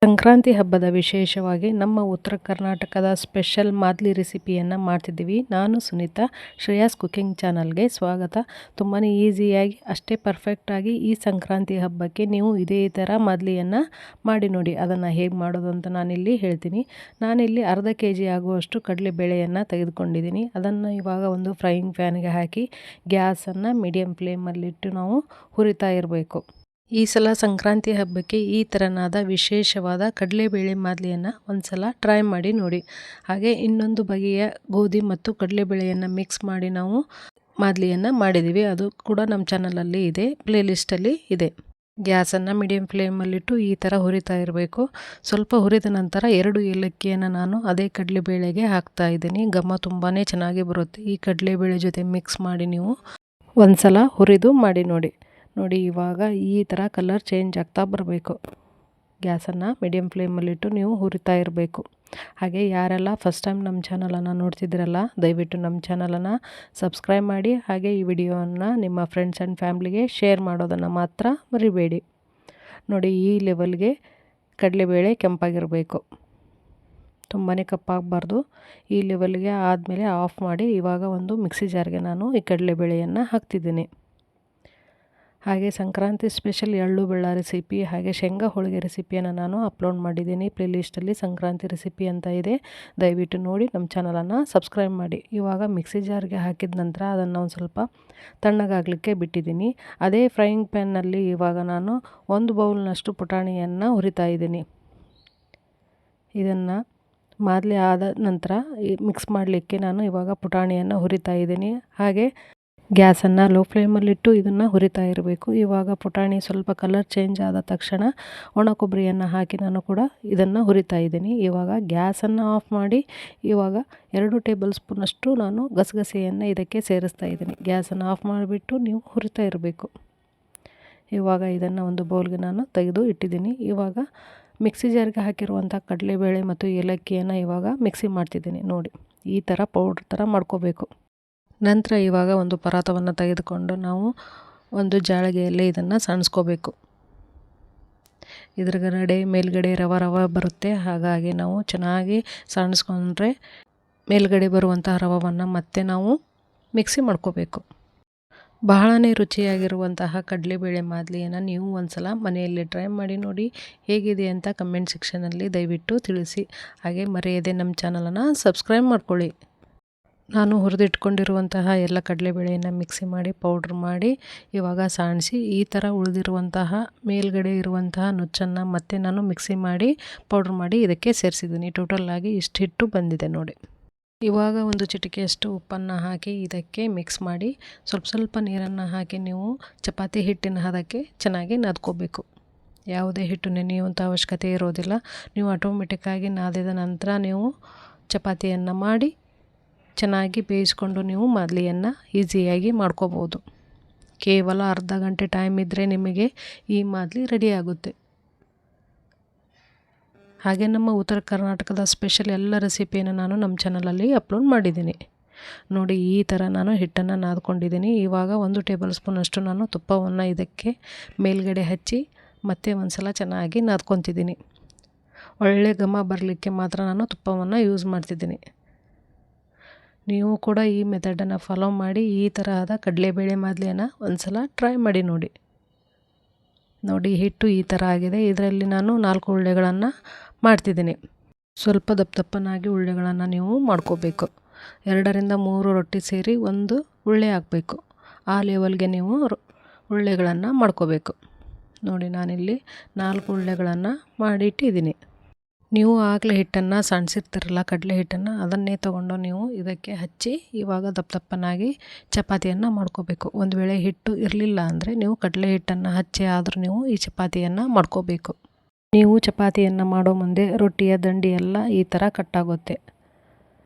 ಸಂಕ್ರಾಂತಿ ಹಬ್ಬದ ವಿಶೇಷವಾಗಿ ನಮ್ಮ ಉತ್ತರ ಕರ್ನಾಟಕದ ಸ್ಪೆಷಲ್ ಮಾದಲಿ ರೆಸಿಪಿಯನ್ನು ಮಾಡ್ತಿದ್ದೀವಿ. ನಾನು ಸುನೀತಾ, ಶ್ರೇಯಾಸ್ ಕುಕಿಂಗ್ ಚಾನಲ್ಗೆ ಸ್ವಾಗತ. ತುಂಬಾ ಈಸಿಯಾಗಿ ಅಷ್ಟೇ ಪರ್ಫೆಕ್ಟಾಗಿ ಈ ಸಂಕ್ರಾಂತಿ ಹಬ್ಬಕ್ಕೆ ನೀವು ಇದೇ ಥರ ಮಾದಲಿಯನ್ನು ಮಾಡಿ ನೋಡಿ. ಅದನ್ನು ಹೇಗೆ ಮಾಡೋದು ಅಂತ ನಾನಿಲ್ಲಿ ಹೇಳ್ತೀನಿ. ನಾನಿಲ್ಲಿ ಅರ್ಧ kg ಆಗುವಷ್ಟು ಕಡಲೆಬೇಳೆಯನ್ನು ತೆಗೆದುಕೊಂಡಿದ್ದೀನಿ. ಅದನ್ನು ಇವಾಗ ಒಂದು ಫ್ರೈಯಿಂಗ್ ಪ್ಯಾನ್ಗೆ ಹಾಕಿ ಗ್ಯಾಸನ್ನು ಮೀಡಿಯಮ್ ಫ್ಲೇಮಲ್ಲಿಟ್ಟು ನಾವು ಹುರಿತಾ ಇರಬೇಕು. ಈ ಸಲ ಸಂಕ್ರಾಂತಿ ಹಬ್ಬಕ್ಕೆ ಈ ಥರನಾದ ವಿಶೇಷವಾದ ಕಡಲೆಬೇಳೆ ಮಾದಲಿಯನ್ನು ಒಂದು ಸಲ ಟ್ರೈ ಮಾಡಿ ನೋಡಿ. ಹಾಗೆ ಇನ್ನೊಂದು ಬಗೆಯ ಗೋಧಿ ಮತ್ತು ಕಡಲೆಬೇಳೆಯನ್ನು ಮಿಕ್ಸ್ ಮಾಡಿ ನಾವು ಮಾದಲಿಯನ್ನು ಮಾಡಿದ್ದೀವಿ. ಅದು ಕೂಡ ನಮ್ಮ ಚಾನಲಲ್ಲಿ ಇದೆ, ಪ್ಲೇಲಿಸ್ಟಲ್ಲಿ ಇದೆ. ಗ್ಯಾಸನ್ನು ಮೀಡಿಯಮ್ ಫ್ಲೇಮಲ್ಲಿಟ್ಟು ಈ ಥರ ಹುರಿತಾ ಇರಬೇಕು. ಸ್ವಲ್ಪ ಹುರಿದ ನಂತರ 2 ಏಲಕ್ಕಿಯನ್ನು ನಾನು ಅದೇ ಕಡಲೆಬೇಳೆಗೆ ಹಾಕ್ತಾ ಇದ್ದೀನಿ. ಘಮ ತುಂಬಾ ಚೆನ್ನಾಗಿ ಬರುತ್ತೆ. ಈ ಕಡಲೆಬೇಳೆ ಜೊತೆ ಮಿಕ್ಸ್ ಮಾಡಿ ನೀವು ಒಂದು ಸಲ ಹುರಿದು ಮಾಡಿ ನೋಡಿ. ಇವಾಗ ಈ ಥರ ಕಲರ್ ಚೇಂಜ್ ಆಗ್ತಾ ಬರಬೇಕು. ಗ್ಯಾಸನ್ನು ಮೀಡಿಯಮ್ ಫ್ಲೇಮಲ್ಲಿಟ್ಟು ನೀವು ಹುರಿತಾ ಇರಬೇಕು. ಹಾಗೆ ಯಾರೆಲ್ಲ ಫಸ್ಟ್ ಟೈಮ್ ನಮ್ಮ ಚಾನಲನ್ನು ನೋಡ್ತಿದ್ದೀರಲ್ಲ, ದಯವಿಟ್ಟು ನಮ್ಮ ಚಾನಲನ್ನು ಸಬ್ಸ್ಕ್ರೈಬ್ ಮಾಡಿ. ಹಾಗೆ ಈ ವಿಡಿಯೋವನ್ನು ನಿಮ್ಮ ಫ್ರೆಂಡ್ಸ್ ಆ್ಯಂಡ್ ಫ್ಯಾಮ್ಲಿಗೆ ಶೇರ್ ಮಾಡೋದನ್ನು ಮಾತ್ರ ಮರಿಬೇಡಿ. ನೋಡಿ, ಈ ಲೆವೆಲ್ಗೆ ಕಡಲೆಬೇಳೆ ಕೆಂಪಾಗಿರಬೇಕು, ತುಂಬಾ ಕಪ್ಪಾಗಬಾರ್ದು. ಈ ಲೆವೆಲ್ಗೆ ಆದಮೇಲೆ ಆಫ್ ಮಾಡಿ ಇವಾಗ ಒಂದು ಮಿಕ್ಸಿ ಜಾರ್ಗೆ ನಾನು ಈ ಕಡಲೆಬೇಳೆಯನ್ನು ಹಾಕ್ತಿದ್ದೀನಿ. ಹಾಗೆ ಸಂಕ್ರಾಂತಿ ಸ್ಪೆಷಲ್ ಎಳ್ಳು ಬೆಲ್ಲ ರೆಸಿಪಿ ಹಾಗೆ ಶೇಂಗಾ ಹೋಳಿಗೆ ರೆಸಿಪಿಯನ್ನು ನಾನು ಅಪ್ಲೋಡ್ ಮಾಡಿದ್ದೀನಿ. ಪ್ಲೇಲಿಸ್ಟಲ್ಲಿ ಸಂಕ್ರಾಂತಿ ರೆಸಿಪಿ ಅಂತ ಇದೆ, ದಯವಿಟ್ಟು ನೋಡಿ. ನಮ್ಮ ಚಾನಲನ್ನು ಸಬ್ಸ್ಕ್ರೈಬ್ ಮಾಡಿ. ಇವಾಗ ಮಿಕ್ಸಿ ಜಾರ್ಗೆ ಹಾಕಿದ ನಂತರ ಅದನ್ನು ಒಂದು ಸ್ವಲ್ಪ ತಣ್ಣಗಾಗಲಿಕ್ಕೆ ಬಿಟ್ಟಿದ್ದೀನಿ. ಅದೇ ಫ್ರೈಯಿಂಗ್ ಪ್ಯಾನ್ನಲ್ಲಿ ಇವಾಗ ನಾನು 1 ಬೌಲ್ನಷ್ಟು ಪುಟಾಣಿಯನ್ನು ಹುರಿತಾ ಇದ್ದೀನಿ. ಇದನ್ನು ಮಾದಲಿ ಆದ ನಂತರ ಮಿಕ್ಸ್ ಮಾಡಲಿಕ್ಕೆ ನಾನು ಇವಾಗ ಪುಟಾಣಿಯನ್ನು ಹುರಿತಾ ಇದ್ದೀನಿ. ಹಾಗೆ ಗ್ಯಾಸನ್ನು ಲೋ ಫ್ಲೇಮಲ್ಲಿಟ್ಟು ಇದನ್ನು ಹುರಿತಾ ಇರಬೇಕು. ಇವಾಗ ಪುಟಾಣಿ ಸ್ವಲ್ಪ ಕಲರ್ ಚೇಂಜ್ ಆದ ತಕ್ಷಣ ಒಣ ಕೊಬ್ಬರಿಯನ್ನು ಹಾಕಿ ನಾನು ಕೂಡ ಇದನ್ನು ಹುರಿತಾ ಇದ್ದೀನಿ. ಇವಾಗ ಗ್ಯಾಸನ್ನು ಆಫ್ ಮಾಡಿ ಇವಾಗ 2 ಟೇಬಲ್ ಸ್ಪೂನಷ್ಟು ನಾನು ಗಸಗಸೆಯನ್ನು ಇದಕ್ಕೆ ಸೇರಿಸ್ತಾ ಇದ್ದೀನಿ. ಗ್ಯಾಸನ್ನು ಆಫ್ ಮಾಡಿಬಿಟ್ಟು ನೀವು ಹುರಿತಾ ಇರಬೇಕು. ಇವಾಗ ಇದನ್ನು ಒಂದು ಬೌಲ್ಗೆ ನಾನು ತೆಗೆದು ಇಟ್ಟಿದ್ದೀನಿ. ಇವಾಗ ಮಿಕ್ಸಿ ಜಾರ್ಗೆ ಹಾಕಿರುವಂಥ ಕಡಲೆಬೇಳೆ ಮತ್ತು ಏಲಕ್ಕಿಯನ್ನು ಇವಾಗ ಮಿಕ್ಸಿ ಮಾಡ್ತಿದ್ದೀನಿ. ನೋಡಿ, ಈ ಥರ ಪೌಡ್ರ್ ಥರ ಮಾಡ್ಕೋಬೇಕು. ನಂತರ ಇವಾಗ ಒಂದು ಪರಾತವನ್ನು ತೆಗೆದುಕೊಂಡು ನಾವು ಒಂದು ಜಾಳಿಗೆಯಲ್ಲಿ ಇದನ್ನು ಸಣ್ಸ್ಕೋಬೇಕು. ಇದ್ರಗಡೆ ಮೇಲ್ಗಡೆ ರವ ಬರುತ್ತೆ. ಹಾಗಾಗಿ ನಾವು ಚೆನ್ನಾಗಿ ಸಣ್ಸ್ಕೊಂಡ್ರೆ ಮೇಲ್ಗಡೆ ಬರುವಂತಹ ರವವನ್ನು ಮತ್ತೆ ನಾವು ಮಿಕ್ಸಿ ಮಾಡ್ಕೋಬೇಕು. ಬಹಳನೇ ರುಚಿಯಾಗಿರುವಂತಹ ಕಡಲೆಬೇಳೆ ಮಾದಲಿಯನ್ನು ನೀವು ಒಂದು ಸಲ ಮನೆಯಲ್ಲಿ ಟ್ರೈ ಮಾಡಿ ನೋಡಿ. ಹೇಗಿದೆ ಅಂತ ಕಮೆಂಟ್ ಸೆಕ್ಷನಲ್ಲಿ ದಯವಿಟ್ಟು ತಿಳಿಸಿ. ಹಾಗೆ ಮರೆಯದೆ ನಮ್ಮ ಚಾನಲನ್ನು ಸಬ್ಸ್ಕ್ರೈಬ್ ಮಾಡ್ಕೊಳ್ಳಿ. ನಾನು ಹುರಿದಿಟ್ಕೊಂಡಿರುವಂತಹ ಎಲ್ಲ ಕಡಲೆಬೇಳೆಯನ್ನು ಮಿಕ್ಸಿ ಮಾಡಿ ಪೌಡ್ರ್ ಮಾಡಿ ಇವಾಗ ಸಾಣಿಸಿ ಈ ಥರ ಉಳಿದಿರುವಂತಹ ಮೇಲ್ಗಡೆ ಇರುವಂತಹ ನುಚ್ಚನ್ನು ಮತ್ತೆ ನಾನು ಮಿಕ್ಸಿ ಮಾಡಿ ಪೌಡ್ರ್ ಮಾಡಿ ಇದಕ್ಕೆ ಸೇರಿಸಿದ್ದೀನಿ. ಟೋಟಲಾಗಿ ಇಷ್ಟು ಹಿಟ್ಟು ಬಂದಿದೆ ನೋಡಿ. ಇವಾಗ ಒಂದು ಚಿಟಿಕೆಯಷ್ಟು ಉಪ್ಪನ್ನು ಹಾಕಿ ಇದಕ್ಕೆ ಮಿಕ್ಸ್ ಮಾಡಿ ಸ್ವಲ್ಪ ನೀರನ್ನು ಹಾಕಿ ನೀವು ಚಪಾತಿ ಹಿಟ್ಟಿನ ಹದಕ್ಕೆ ಚೆನ್ನಾಗಿ ನಾದ್ಕೋಬೇಕು. ಯಾವುದೇ ಹಿಟ್ಟು ನೆನೆಯುವಂಥ ಅವಶ್ಯಕತೆ ಇರೋದಿಲ್ಲ. ನೀವು ಆಟೋಮೆಟಿಕ್ಕಾಗಿ ನಾದಿದ ನಂತರ ನೀವು ಚಪಾತಿಯನ್ನು ಮಾಡಿ ಚೆನ್ನಾಗಿ ಬೇಯಿಸ್ಕೊಂಡು ನೀವು ಮಾದಲಿಯನ್ನು ಈಸಿಯಾಗಿ ಮಾಡ್ಕೋಬೋದು. ಕೇವಲ ಅರ್ಧ ಗಂಟೆ ಟೈಮ್ ಇದ್ದರೆ ನಿಮಗೆ ಈ ಮಾದಲಿ ರೆಡಿ ಆಗುತ್ತೆ. ಹಾಗೆ ನಮ್ಮ ಉತ್ತರ ಕರ್ನಾಟಕದ ಸ್ಪೆಷಲ್ ಎಲ್ಲ ರೆಸಿಪಿಯನ್ನು ನಾನು ನಮ್ಮ ಚಾನಲಲ್ಲಿ ಅಪ್ಲೋಡ್ ಮಾಡಿದ್ದೀನಿ. ನೋಡಿ, ಈ ಥರ ನಾನು ಹಿಟ್ಟನ್ನು ನಾದ್ಕೊಂಡಿದ್ದೀನಿ. ಇವಾಗ 1 ಟೇಬಲ್ ಸ್ಪೂನಷ್ಟು ನಾನು ತುಪ್ಪವನ್ನು ಇದಕ್ಕೆ ಮೇಲ್ಗಡೆ ಹಚ್ಚಿ ಮತ್ತೆ ಒಂದು ಸಲ ಚೆನ್ನಾಗಿ ನಾದ್ಕೊತಿದ್ದೀನಿ. ಒಳ್ಳೆ ಘಮ ಬರಲಿಕ್ಕೆ ಮಾತ್ರ ನಾನು ತುಪ್ಪವನ್ನು ಯೂಸ್ ಮಾಡ್ತಿದ್ದೀನಿ. ನೀವು ಕೂಡ ಈ ಮೆಥಡನ್ನು ಫಾಲೋ ಮಾಡಿ ಈ ತರಹದ ಕಡಲೆಬೇಳೆ ಮಾದಲಿಯನ್ನು ಒಂದು ಸಲ ಟ್ರೈ ಮಾಡಿ ನೋಡಿ. ಹಿಟ್ಟು ಈ ಥರ ಆಗಿದೆ. ಇದರಲ್ಲಿ ನಾನು 4 ಉಳ್ಳೆಗಳನ್ನು ಮಾಡ್ತಿದ್ದೀನಿ. ಸ್ವಲ್ಪ ದಪ್ಪನಾಗಿ ಉಳ್ಳೆಗಳನ್ನು ನೀವು ಮಾಡ್ಕೋಬೇಕು. 2 ರಿಂದ 3 ರೊಟ್ಟಿ ಸೇರಿ 1 ಉಳ್ಳೆ ಹಾಕಬೇಕು. ಆ ಲೆವೆಲ್ಗೆ ನೀವು ಉಳ್ಳೆಗಳನ್ನು ಮಾಡ್ಕೋಬೇಕು. ನೋಡಿ, ನಾನಿಲ್ಲಿ 4 ಉಳ್ಳೆಗಳನ್ನು ಮಾಡಿಟ್ಟಿದ್ದೀನಿ. ನೀವು ಆಗಲೇ ಹಿಟ್ಟನ್ನು ಸಣ್ಸಿರ್ತಿರಲ್ಲ, ಕಡಲೆ ಹಿಟ್ಟನ್ನು, ಅದನ್ನೇ ತೊಗೊಂಡು ನೀವು ಇದಕ್ಕೆ ಹಚ್ಚಿ ಇವಾಗ ದಪ್ಪನಾಗಿ ಚಪಾತಿಯನ್ನು ಮಾಡ್ಕೋಬೇಕು. ಒಂದು ವೇಳೆ ಹಿಟ್ಟು ಇರಲಿಲ್ಲ ಅಂದರೆ ನೀವು ಕಡಲೆ ಹಿಟ್ಟನ್ನು ಹಚ್ಚಿ ಆದರೂ ನೀವು ಈ ಚಪಾತಿಯನ್ನು ಮಾಡ್ಕೋಬೇಕು. ನೀವು ಚಪಾತಿಯನ್ನು ಮಾಡೋ ಮುಂದೆ ರೊಟ್ಟಿಯ ದಂಡಿ ಎಲ್ಲ ಈ ಥರ ಕಟ್ಟಾಗುತ್ತೆ.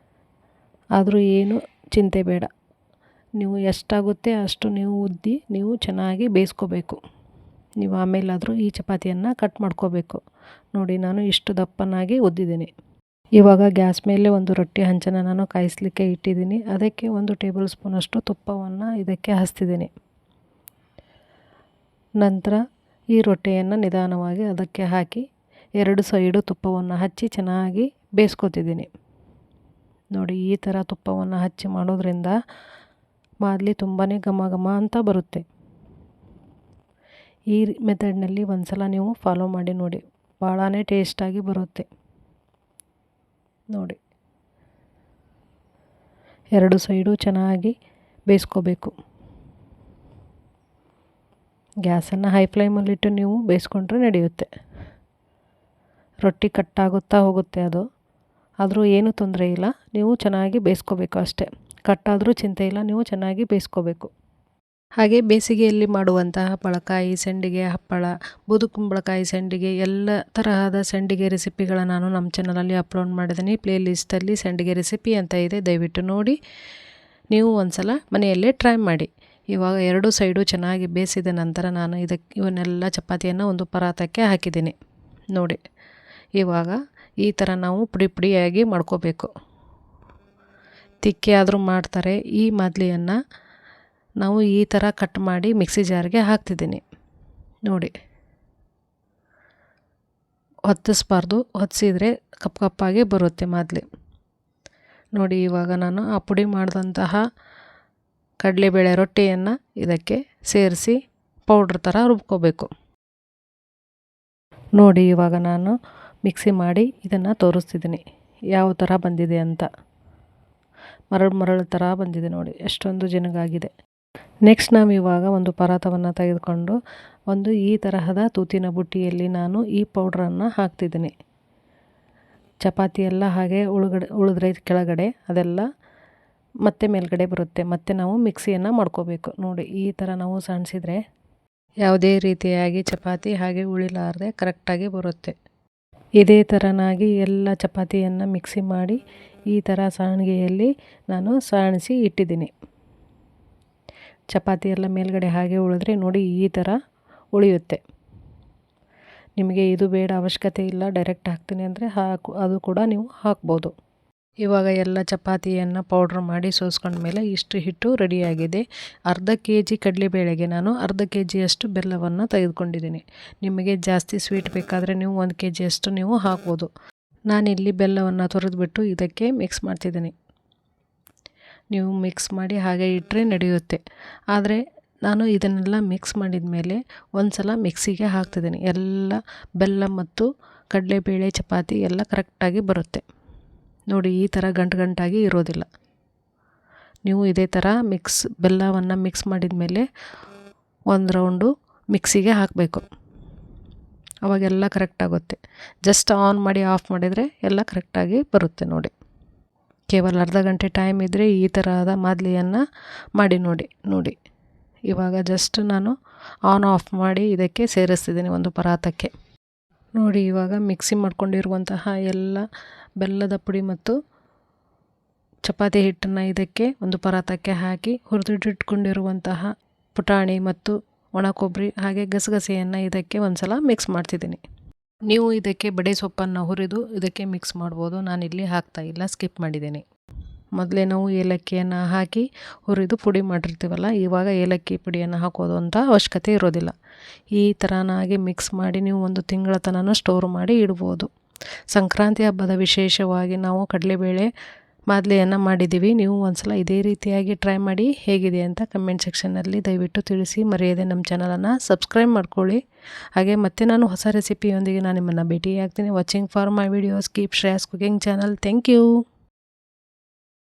ಆದರೂ ಏನು ಚಿಂತೆ ಬೇಡ. ನೀವು ಎಷ್ಟಾಗುತ್ತೆ ಅಷ್ಟು ನೀವು ಉದ್ದಿ ನೀವು ಚೆನ್ನಾಗಿ ಬೇಯಿಸ್ಕೋಬೇಕು. ನೀವು ಆಮೇಲಾದರೂ ಈ ಚಪಾತಿಯನ್ನು ಕಟ್ ಮಾಡ್ಕೋಬೇಕು. ನೋಡಿ, ನಾನು ಇಷ್ಟು ದಪ್ಪನಾಗಿ ಉದ್ದಿದ್ದೀನಿ. ಇವಾಗ ಗ್ಯಾಸ್ ಮೇಲೆ ಒಂದು ರೊಟ್ಟಿ ಹಂಚನ್ನು ನಾನು ಕಾಯಿಸಲಿಕ್ಕೆ ಇಟ್ಟಿದ್ದೀನಿ. ಅದಕ್ಕೆ 1 ಟೇಬಲ್ ಸ್ಪೂನಷ್ಟು ತುಪ್ಪವನ್ನು ಇದಕ್ಕೆ ಹಚ್ತಿದ್ದೀನಿ. ನಂತರ ಈ ರೊಟ್ಟಿಯನ್ನು ನಿಧಾನವಾಗಿ ಅದಕ್ಕೆ ಹಾಕಿ 2 ಸೈಡು ತುಪ್ಪವನ್ನು ಹಚ್ಚಿ ಚೆನ್ನಾಗಿ ಬೇಯಿಸ್ಕೊತಿದ್ದೀನಿ. ನೋಡಿ ಈ ಥರ ತುಪ್ಪವನ್ನು ಹಚ್ಚಿ ಮಾಡೋದ್ರಿಂದ ಮಾದಲಿ ತುಂಬಾ ಘಮ ಘಮ ಅಂತ ಬರುತ್ತೆ. ಈ ಮೆಥಡ್ನಲ್ಲಿ ಒಂದು ಸಲ ನೀವು ಫಾಲೋ ಮಾಡಿ ನೋಡಿ, ಭಾಳನೇ ಟೇಸ್ಟಾಗಿ ಬರುತ್ತೆ. ನೋಡಿ 2 ಸೈಡು ಚೆನ್ನಾಗಿ ಬೇಯಿಸ್ಕೋಬೇಕು. ಗ್ಯಾಸನ್ನು ಹೈ ಫ್ಲೇಮಲ್ಲಿಟ್ಟು ನೀವು ಬೇಯಿಸ್ಕೊಂಡ್ರೆ ನಡೆಯುತ್ತೆ. ರೊಟ್ಟಿ ಕಟ್ಟಾಗುತ್ತಾ ಹೋಗುತ್ತೆ ಅದು, ಆದರೂ ಏನೂ ತೊಂದರೆ ಇಲ್ಲ. ನೀವು ಚೆನ್ನಾಗಿ ಬೇಯಿಸ್ಕೋಬೇಕು ಅಷ್ಟೇ. ಕಟ್ಟಾದರೂ ಚಿಂತೆ ಇಲ್ಲ, ನೀವು ಚೆನ್ನಾಗಿ ಬೇಯಿಸ್ಕೋಬೇಕು. ಹಾಗೆ ಬೇಸಿಗೆಯಲ್ಲಿ ಮಾಡುವಂತಹ ಹಪ್ಪಳಕಾಯಿ, ಸಂಡಿಗೆ, ಹಪ್ಪಳ, ಬೂದುಕುಂಬಳಕಾಯಿ ಸಂಡಿಗೆ, ಎಲ್ಲ ತರಹದ ಸಂಡಿಗೆ ರೆಸಿಪಿಗಳ ನಾನು ನಮ್ಮ ಚಾನಲಲ್ಲಿ ಅಪ್ಲೋಡ್ ಮಾಡಿದ್ದೀನಿ. ಪ್ಲೇ ಲಿಸ್ಟಲ್ಲಿ ಸಂಡಿಗೆ ರೆಸಿಪಿ ಅಂತ ಇದೆ, ದಯವಿಟ್ಟು ನೋಡಿ. ನೀವು ಒಂದು ಸಲ ಮನೆಯಲ್ಲೇ ಟ್ರೈ ಮಾಡಿ. ಇವಾಗ 2 ಸೈಡು ಚೆನ್ನಾಗಿ ಬೇಯಿಸಿದ ನಂತರ ನಾನು ಇವನ್ನೆಲ್ಲ ಚಪಾತಿಯನ್ನು ಒಂದು ಪರಾತಕ್ಕೆ ಹಾಕಿದ್ದೀನಿ. ನೋಡಿ ಇವಾಗ ಈ ಥರ ನಾವು ಪುಡಿ ಪುಡಿಯಾಗಿ ಮಾಡ್ಕೋಬೇಕು. ತಿಕ್ಕಿ ಆದರೂ ಮಾಡ್ತಾರೆ. ಈ ಮಾದಲಿಯನ್ನು ನಾವು ಈ ಥರ ಕಟ್ ಮಾಡಿ ಮಿಕ್ಸಿ ಜಾರ್ಗೆ ಹಾಕ್ತಿದ್ದೀನಿ. ನೋಡಿ ಹೊತ್ತಿಸ್ಬಾರ್ದು, ಹೊತ್ತಿಸಿದರೆ ಕಪ್ಪು ಕಪ್ಪಾಗಿ ಬರುತ್ತೆ ಮಾದಲಿ. ನೋಡಿ ಇವಾಗ ನಾನು ಆ ಪುಡಿ ಮಾಡಿದಂತಹ ಕಡಲೆಬೇಳೆ ರೊಟ್ಟಿಯನ್ನು ಇದಕ್ಕೆ ಸೇರಿಸಿ ಪೌಡ್ರ್ ಥರ ರುಬ್ಕೋಬೇಕು. ನೋಡಿ ಇವಾಗ ನಾನು ಮಿಕ್ಸಿ ಮಾಡಿ ಇದನ್ನು ತೋರಿಸ್ತಿದ್ದೀನಿ ಯಾವ ಥರ ಬಂದಿದೆ ಅಂತ. ಮರಳು ಥರ ಬಂದಿದೆ ನೋಡಿ, ಎಷ್ಟೊಂದು ಜಿನಗಾಗಿದೆ. ನೆಕ್ಸ್ಟ್ ನಾವು ಇವಾಗ ಒಂದು ಪರಾತವನ್ನು ತೆಗೆದುಕೊಂಡು ಒಂದು ಈ ತರಹದ ತೂತಿನ ಬುಟ್ಟಿಯಲ್ಲಿ ನಾನು ಈ ಪೌಡ್ರನ್ನು ಹಾಕ್ತಿದ್ದೀನಿ. ಚಪಾತಿ ಎಲ್ಲ ಹಾಗೆ ಉಳಿದ್ರೆ ಕೆಳಗಡೆ ಅದೆಲ್ಲ ಮತ್ತೆ ಮೇಲ್ಗಡೆ ಬರುತ್ತೆ. ಮತ್ತೆ ನಾವು ಮಿಕ್ಸಿಯನ್ನು ಮಾಡ್ಕೋಬೇಕು. ನೋಡಿ ಈ ಥರ ನಾವು ಸಣ್ಣಿಸಿದ್ರೆ ಯಾವುದೇ ರೀತಿಯಾಗಿ ಚಪಾತಿ ಹಾಗೆ ಉಳಿಲಾರದೆ ಕರೆಕ್ಟಾಗಿ ಬರುತ್ತೆ. ಇದೇ ಥರನಾಗಿ ಎಲ್ಲ ಚಪಾತಿಯನ್ನು ಮಿಕ್ಸಿ ಮಾಡಿ ಈ ಥರ ಸಾಣಿಗೆಯಲ್ಲಿ ನಾನು ಸಾಣಿಸಿ ಇಟ್ಟಿದ್ದೀನಿ. ಚಪಾತಿ ಎಲ್ಲ ಮೇಲ್ಗಡೆ ಹಾಗೆ ಉಳಿದ್ರೆ ನೋಡಿ ಈ ಥರ ಉಳಿಯುತ್ತೆ. ನಿಮಗೆ ಇದು ಬೇಡ, ಅವಶ್ಯಕತೆ ಇಲ್ಲ, ಡೈರೆಕ್ಟ್ ಹಾಕ್ತೀನಿ ಅಂದರೆ ಅದು ಕೂಡ ನೀವು ಹಾಕ್ಬೋದು. ಇವಾಗ ಎಲ್ಲ ಚಪಾತಿಯನ್ನು ಪೌಡ್ರ್ ಮಾಡಿ ಸೋಸ್ಕೊಂಡ ಮೇಲೆ ಇಷ್ಟು ಹಿಟ್ಟು ರೆಡಿಯಾಗಿದೆ. ಅರ್ಧ kg ಕಡಲೆಬೇಳೆಗೆ ನಾನು ಅರ್ಧ kgಯಷ್ಟು ಬೆಲ್ಲವನ್ನು ತೆಗೆದುಕೊಂಡಿದ್ದೀನಿ. ನಿಮಗೆ ಜಾಸ್ತಿ ಸ್ವೀಟ್ ಬೇಕಾದರೆ ನೀವು 1 kgಯಷ್ಟು ನೀವು ಹಾಕ್ಬೋದು. ನಾನಿಲ್ಲಿ ಬೆಲ್ಲವನ್ನು ತುರಿದ್ಬಿಟ್ಟು ಇದಕ್ಕೆ ಮಿಕ್ಸ್ ಮಾಡ್ತಿದ್ದೀನಿ. ನೀವು ಮಿಕ್ಸ್ ಮಾಡಿ ಹಾಗೆ ಇಟ್ಟರೆ ನಡೆಯುತ್ತೆ. ಆದರೆ ನಾನು ಇದನ್ನೆಲ್ಲ ಮಿಕ್ಸ್ ಮಾಡಿದ ಮೇಲೆ ಒಂದು ಸಲ ಮಿಕ್ಸಿಗೆ ಹಾಕ್ತಿದ್ದೀನಿ. ಎಲ್ಲ ಬೆಲ್ಲ ಮತ್ತು ಕಡಲೆಬೇಳೆ ಚಪಾತಿ ಎಲ್ಲ ಕರೆಕ್ಟಾಗಿ ಬರುತ್ತೆ. ನೋಡಿ ಈ ಥರ ಗಂಟಾಗಿ ಇರೋದಿಲ್ಲ. ನೀವು ಇದೇ ಥರ ಬೆಲ್ಲವನ್ನು ಮಿಕ್ಸ್ ಮಾಡಿದ ಮೇಲೆ ಒಂದು ರೌಂಡು ಮಿಕ್ಸಿಗೆ ಹಾಕಬೇಕು. ಅವಾಗೆಲ್ಲ ಕರೆಕ್ಟಾಗುತ್ತೆ. ಜಸ್ಟ್ ಆನ್ ಮಾಡಿ ಆಫ್ ಮಾಡಿದರೆ ಎಲ್ಲ ಕರೆಕ್ಟಾಗಿ ಬರುತ್ತೆ. ನೋಡಿ ಕೇವಲ ಅರ್ಧ ಗಂಟೆ ಟೈಮ್ ಇದ್ದರೆ ಈ ಥರದ ಮಾದಲಿಯನ್ನು ಮಾಡಿ ನೋಡಿ ಇವಾಗ ಜಸ್ಟ್ ನಾನು ಆನ್ ಆಫ್ ಮಾಡಿ ಇದಕ್ಕೆ ಸೇರಿಸ್ತಿದ್ದೀನಿ ಒಂದು ಪರಾತಕ್ಕೆ. ನೋಡಿ ಇವಾಗ ಮಿಕ್ಸಿ ಮಾಡ್ಕೊಂಡಿರುವಂತಹ ಎಲ್ಲ ಬೆಲ್ಲದ ಪುಡಿ ಮತ್ತು ಚಪಾತಿ ಹಿಟ್ಟನ್ನು ಇದಕ್ಕೆ ಒಂದು ಪರಾತಕ್ಕೆ ಹಾಕಿ ಹುರಿದಿಟ್ಕೊಂಡಿರುವಂತಹ ಪುಟಾಣಿ ಮತ್ತು ಒಣ ಕೊಬ್ಬರಿ ಹಾಗೆ ಗಸಗಸೆಯನ್ನು ಇದಕ್ಕೆ ಒಂದು ಸಲ ಮಿಕ್ಸ್ ಮಾಡ್ತಿದ್ದೀನಿ. ನೀವು ಇದಕ್ಕೆ ಬಡೆ ಸೊಪ್ಪನ್ನು ಹುರಿದು ಇದಕ್ಕೆ ಮಿಕ್ಸ್ ಮಾಡ್ಬೋದು. ನಾನಿಲ್ಲಿ ಹಾಕ್ತಾಯಿಲ್ಲ, ಸ್ಕಿಪ್ ಮಾಡಿದ್ದೀನಿ. ಮೊದಲೇ ನಾವು ಏಲಕ್ಕಿಯನ್ನು ಹಾಕಿ ಹುರಿದು ಪುಡಿ ಮಾಡಿರ್ತೀವಲ್ಲ, ಇವಾಗ ಏಲಕ್ಕಿ ಪುಡಿಯನ್ನು ಹಾಕೋದು ಅಂತ ಅವಶ್ಯಕತೆ ಇರೋದಿಲ್ಲ. ಈ ಥರನಾಗಿ ಮಿಕ್ಸ್ ಮಾಡಿ ನೀವು 1 ತಿಂಗಳ ತನಕ ಸ್ಟೋರ್ ಮಾಡಿ ಇಡ್ಬೋದು. ಸಂಕ್ರಾಂತಿ ಹಬ್ಬದ ವಿಶೇಷವಾಗಿ ನಾವು ಕಡಲೆಬೇಳೆ ಮಾದಲಿಯನ್ನು ಮಾಡಿದ್ದೀವಿ. ನೀವು ಒಂದು ಸಲ ಇದೇ ರೀತಿಯಾಗಿ ಟ್ರೈ ಮಾಡಿ ಹೇಗಿದೆ ಅಂತ ಕಮೆಂಟ್ ಸೆಕ್ಷನ್ನಲ್ಲಿ ದಯವಿಟ್ಟು ತಿಳಿಸಿ. ಮರೆಯದೆ ನಮ್ಮ ಚಾನಲನ್ನು ಸಬ್ಸ್ಕ್ರೈಬ್ ಮಾಡ್ಕೊಳ್ಳಿ. ಹಾಗೆ ಮತ್ತೆ ನಾನು ಹೊಸ ರೆಸಿಪಿಯೊಂದಿಗೆ ನಾನು ನಿಮ್ಮನ್ನು ಭೇಟಿಯಾಗ್ತೀನಿ. Watching for my videos. Keep Shreya's cooking channel. Thank you.